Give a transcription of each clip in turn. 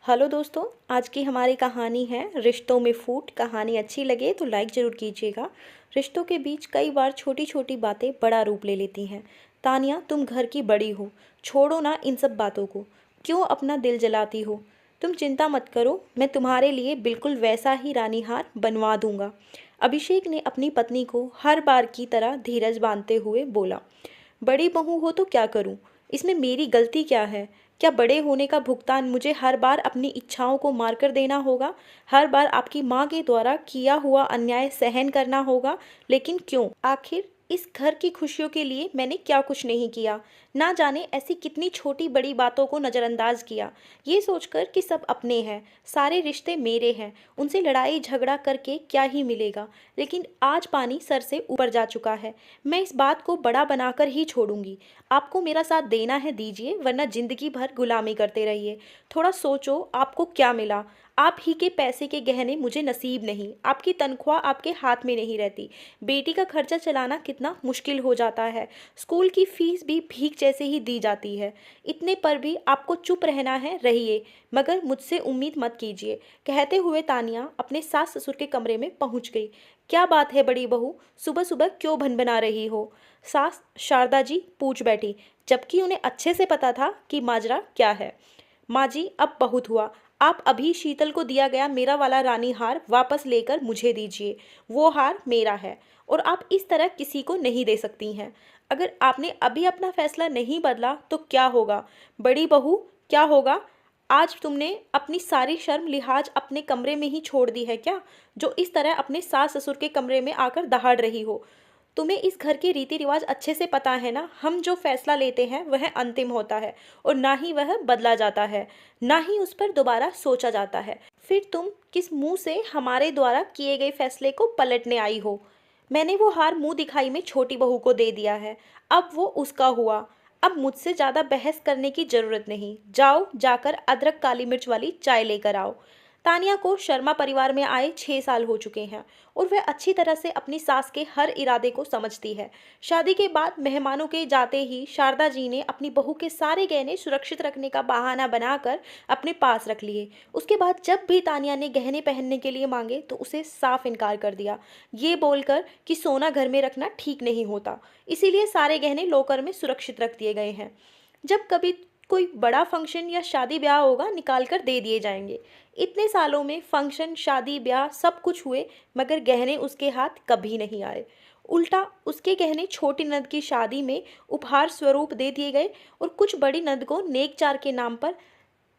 Hello दोस्तों। आज की हमारी कहानी है रिश्तों में फूट। कहानी अच्छी लगे तो लाइक ज़रूर कीजिएगा। रिश्तों के बीच कई बार छोटी छोटी बातें बड़ा रूप ले लेती हैं। तानिया, तुम घर की बड़ी हो, छोड़ो ना इन सब बातों को। क्यों अपना दिल जलाती हो? तुम चिंता मत करो, मैं तुम्हारे लिए बिल्कुल वैसा ही रानी हार बनवा दूंगा। अभिषेक ने अपनी पत्नी को हर बार की तरह धीरज बांधते हुए बोला। बड़ी बहू हो तो क्या करूं? इसमें मेरी गलती क्या है? क्या बड़े होने का भुगतान मुझे हर बार अपनी इच्छाओं को मारकर देना होगा? हर बार आपकी माँ के द्वारा किया हुआ अन्याय सहन करना होगा? लेकिन क्यों? आखिर इस घर की खुशियों के लिए मैंने क्या कुछ नहीं किया? ना जाने ऐसी कितनी छोटी बड़ी बातों को नज़रअंदाज किया, ये सोचकर कि सब अपने हैं, सारे रिश्ते मेरे हैं, उनसे लड़ाई झगड़ा करके क्या ही मिलेगा। लेकिन आज पानी सर से ऊपर जा चुका है। मैं इस बात को बड़ा बनाकर ही छोड़ूंगी। आपको मेरा साथ देना है दीजिए, वरना जिंदगी भर गुलामी करते रहिए। थोड़ा सोचो, आपको क्या मिला? आप ही के पैसे के गहने मुझे नसीब नहीं, आपकी तनख्वाह आपके हाथ में नहीं रहती। बेटी का खर्चा चलाना कितना मुश्किल हो जाता है, स्कूल की फीस भी भीख जैसे ही दी जाती है। इतने पर भी आपको चुप रहना है, रहिए, मगर मुझसे उम्मीद मत कीजिए। कहते हुए तानिया अपने सास ससुर के कमरे में पहुंच गई। क्या बात है बड़ी बहू, सुबह सुबह क्यों भनभना रही हो? सास शारदा जी पूछ बैठी, जबकि उन्हें अच्छे से पता था कि माजरा क्या है। माँ जी, अब बहुत हुआ। आप अभी शीतल को दिया गया मेरा वाला रानी हार वापस लेकर मुझे दीजिए। वो हार मेरा है और आप इस तरह किसी को नहीं दे सकती हैं। अगर आपने अभी अपना फैसला नहीं बदला तो क्या होगा? बड़ी बहू, क्या होगा? आज तुमने अपनी सारी शर्म लिहाज अपने कमरे में ही छोड़ दी है क्या, जो इस तरह अपने सास ससुर के कमरे में आकर दहाड़ रही हो? तुम्हें इस घर के रीति रिवाज अच्छे से पता है ना। हम जो फैसला लेते हैं वह अंतिम होता है और ना ही वह बदला जाता है, ना ही उस पर दोबारा सोचा जाता है। फिर तुम किस मुंह से हमारे द्वारा किए गए फैसले को पलटने आई हो? मैंने वो हार मुंह दिखाई में छोटी बहू को दे दिया है, अब वो उसका हुआ। अब मुझसे ज़्यादा बहस करने की ज़रूरत नहीं। जाओ, जाकर अदरक काली मिर्च वाली चाय लेकर आओ। तानिया को शर्मा परिवार में आए 6 साल हो चुके हैं और वह अच्छी तरह से अपनी सास के हर इरादे को समझती है। शादी के बाद मेहमानों के जाते ही शारदा जी ने अपनी बहू के सारे गहने सुरक्षित रखने का बहाना बनाकर अपने पास रख लिए। उसके बाद जब भी तानिया ने गहने पहनने के लिए मांगे तो उसे साफ इनकार कर दिया, ये बोलकर कि सोना घर में रखना ठीक नहीं होता, इसीलिए सारे गहने लॉकर में सुरक्षित रख दिए गए हैं। जब कभी कोई बड़ा फंक्शन या शादी ब्याह होगा, निकाल कर दे दिए जाएंगे। इतने सालों में फंक्शन शादी ब्याह सब कुछ हुए, मगर गहने उसके हाथ कभी नहीं आए। उल्टा उसके गहने छोटी नंद की शादी में उपहार स्वरूप दे दिए गए और कुछ बड़ी नंद को नेकचार के नाम पर।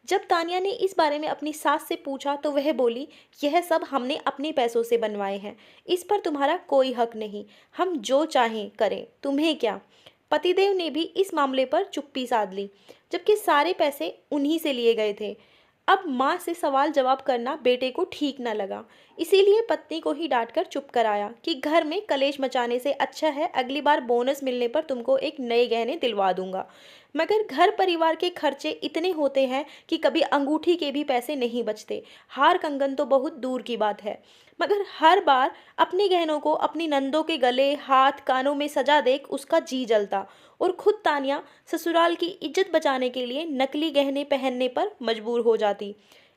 जब तानिया ने इस बारे में अपनी सास से पूछा तो वह बोली, यह सब हमने अपने पैसों से बनवाए हैं, इस पर तुम्हारा कोई हक नहीं, हम जो चाहें करें, तुम्हें क्या। पतिदेव ने भी इस मामले पर चुप्पी साध ली, जबकि सारे पैसे उन्हीं से लिए गए थे। अब माँ से सवाल जवाब करना बेटे को ठीक न लगा, इसीलिए पत्नी को ही डांटकर चुप कराया कि घर में कलेश मचाने से अच्छा है अगली बार बोनस मिलने पर तुमको एक नए गहने दिलवा दूंगा। मगर घर परिवार के खर्चे इतने होते हैं कि कभी अंगूठी के भी पैसे नहीं बचते, हार कंगन तो बहुत दूर की बात है। मगर हर बार अपने गहनों को अपनी नंदों के गले हाथ कानों में सजा देख उसका जी जलता और खुद तानिया ससुराल की इज्जत बचाने के लिए नकली गहने पहनने पर मजबूर हो जाती।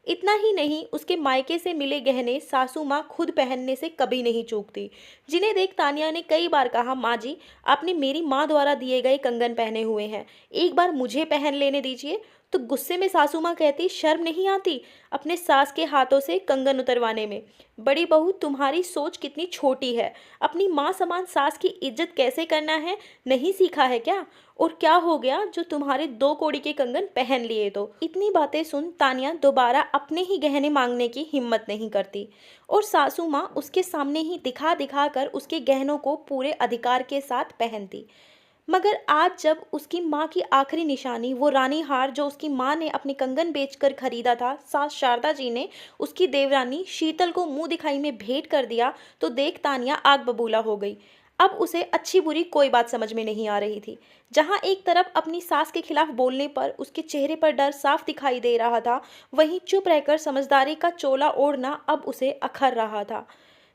इतना ही नहीं, उसके मायके से मिले गहने सासू माँ खुद पहनने से कभी नहीं चूकती, जिन्हें देख तानिया ने कई बार कहा, माँ जी, आपने मेरी माँ द्वारा दिए गए कंगन पहने हुए हैं, एक बार मुझे पहन लेने दीजिए। तो गुस्से में सासू माँ कहती, शर्म नहीं आती अपने सास के हाथों से कंगन उतरवाने में? बड़ी बहू, तुम्हारी सोच कितनी छोटी है, अपनी माँ समान सास की इज्जत कैसे करना है नहीं सीखा है क्या? और क्या हो गया जो तुम्हारे 2 कौड़ी के कंगन पहन लिए? तो इतनी बातें सुन तानिया दोबारा अपने ही गहने मांगने की हिम्मत नहीं करती और सासू माँ उसके सामने ही दिखा दिखा कर उसके गहनों को पूरे अधिकार के साथ पहनती। मगर आज जब उसकी माँ की आखिरी निशानी, वो रानी हार जो उसकी माँ ने अपने कंगन बेचकर खरीदा था, सास शारदा जी ने उसकी देवरानी शीतल को मुंह दिखाई में भेंट कर दिया, तो देख तानिया आग बबूला हो गई। अब उसे अच्छी बुरी कोई बात समझ में नहीं आ रही थी। जहाँ एक तरफ अपनी सास के खिलाफ बोलने पर उसके चेहरे पर डर साफ दिखाई दे रहा था, वहीं चुप रहकर समझदारी का चोला ओढ़ना अब उसे अखर रहा था।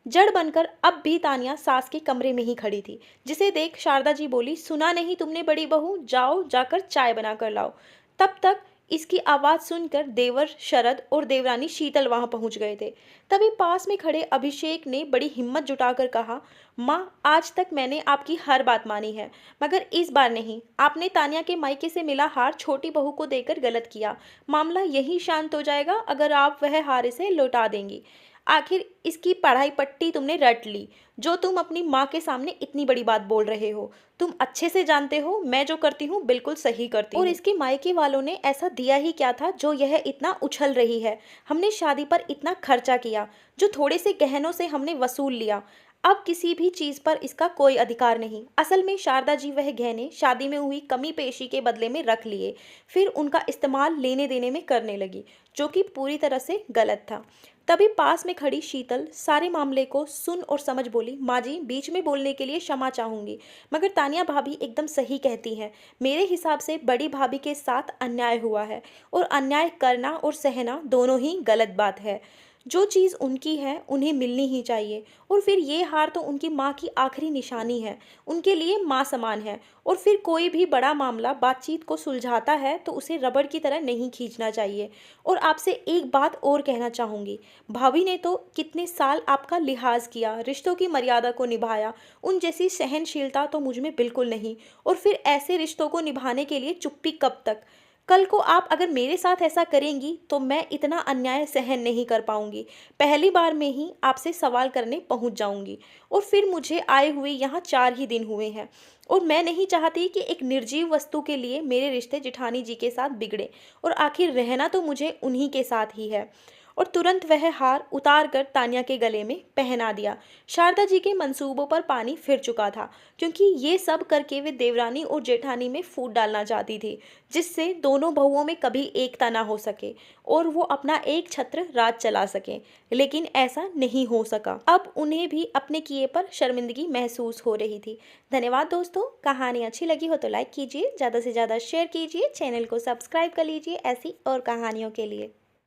जड़ बनकर अब भी तानिया सास के कमरे में ही खड़ी थी, जिसे देख शारदा जी बोली, सुना नहीं तुमने बड़ी बहू, जाओ जाकर चाय बना कर लाओ। तब तक इसकी आवाज़ सुनकर देवर शरद और देवरानी शीतल वहां पहुंच गए थे। तभी पास में खड़े अभिषेक ने बड़ी हिम्मत जुटाकर कहा, माँ, आज तक मैंने आपकी हर बात मानी है, मगर इस बार नहीं। आपने तान्या के मायके से मिला हार छोटी बहू को देकर गलत किया। मामला यही शांत हो जाएगा अगर आप वह हार इसे लौटा देंगी। आखिर इसकी पढ़ाई पट्टी तुमने रट ली, जो तुम अपनी माँ के सामने इतनी बड़ी बात बोल रहे हो। तुम अच्छे से जानते हो मैं जो करती हूँ बिल्कुल सही करती हूँ। और इसके मायके वालों ने ऐसा दिया ही क्या था जो यह इतना उछल रही है। हमने शादी पर इतना खर्चा किया, जो थोड़े से गहनों से हमने वसूल लिया। अब किसी भी चीज़ पर इसका कोई अधिकार नहीं। असल में शारदा जी वह गहने शादी में हुई कमी पेशी के बदले में रख लिए, फिर उनका इस्तेमाल लेने देने में करने लगी, जो कि पूरी तरह से गलत था। तभी पास में खड़ी शीतल सारे मामले को सुन और समझ बोली, माँ जी, बीच में बोलने के लिए क्षमा चाहूंगी, मगर तानिया भाभी एकदम सही कहती हैं। मेरे हिसाब से बड़ी भाभी के साथ अन्याय हुआ है, और अन्याय करना और सहना दोनों ही गलत बात है। जो चीज़ उनकी है उन्हें मिलनी ही चाहिए। और फिर ये हार तो उनकी माँ की आखिरी निशानी है, उनके लिए माँ समान है। और फिर कोई भी बड़ा मामला बातचीत को सुलझाता है तो उसे रबड़ की तरह नहीं खींचना चाहिए। और आपसे एक बात और कहना चाहूँगी, भाभी ने तो कितने साल आपका लिहाज किया, रिश्तों की मर्यादा को निभाया, उन जैसी सहनशीलता तो मुझ में बिल्कुल नहीं। और फिर ऐसे रिश्तों को निभाने के लिए चुप्पी कब तक? कल को आप अगर मेरे साथ ऐसा करेंगी तो मैं इतना अन्याय सहन नहीं कर पाऊंगी। पहली बार में ही आपसे सवाल करने पहुंच जाऊंगी। और फिर मुझे आए हुए यहाँ 4 ही दिन हुए हैं, और मैं नहीं चाहती कि एक निर्जीव वस्तु के लिए मेरे रिश्ते जिठानी जी के साथ बिगड़े। और आखिर रहना तो मुझे उन्हीं के साथ ही है। और तुरंत वह हार उतार कर तान्या के गले में पहना दिया। शारदा जी के मंसूबों पर पानी फिर चुका था, क्योंकि ये सब करके वे देवरानी और जेठानी में फूट डालना चाहती थी, जिससे दोनों बहुओं में कभी एकता ना हो सके और वो अपना एक छत्र राज चला सके। लेकिन ऐसा नहीं हो सका। अब उन्हें भी अपने किए पर शर्मिंदगी महसूस हो रही थी। धन्यवाद दोस्तों। कहानी अच्छी लगी हो तो लाइक कीजिए, ज़्यादा से ज़्यादा शेयर कीजिए, चैनल को सब्सक्राइब कर लीजिए ऐसी और कहानियों के लिए।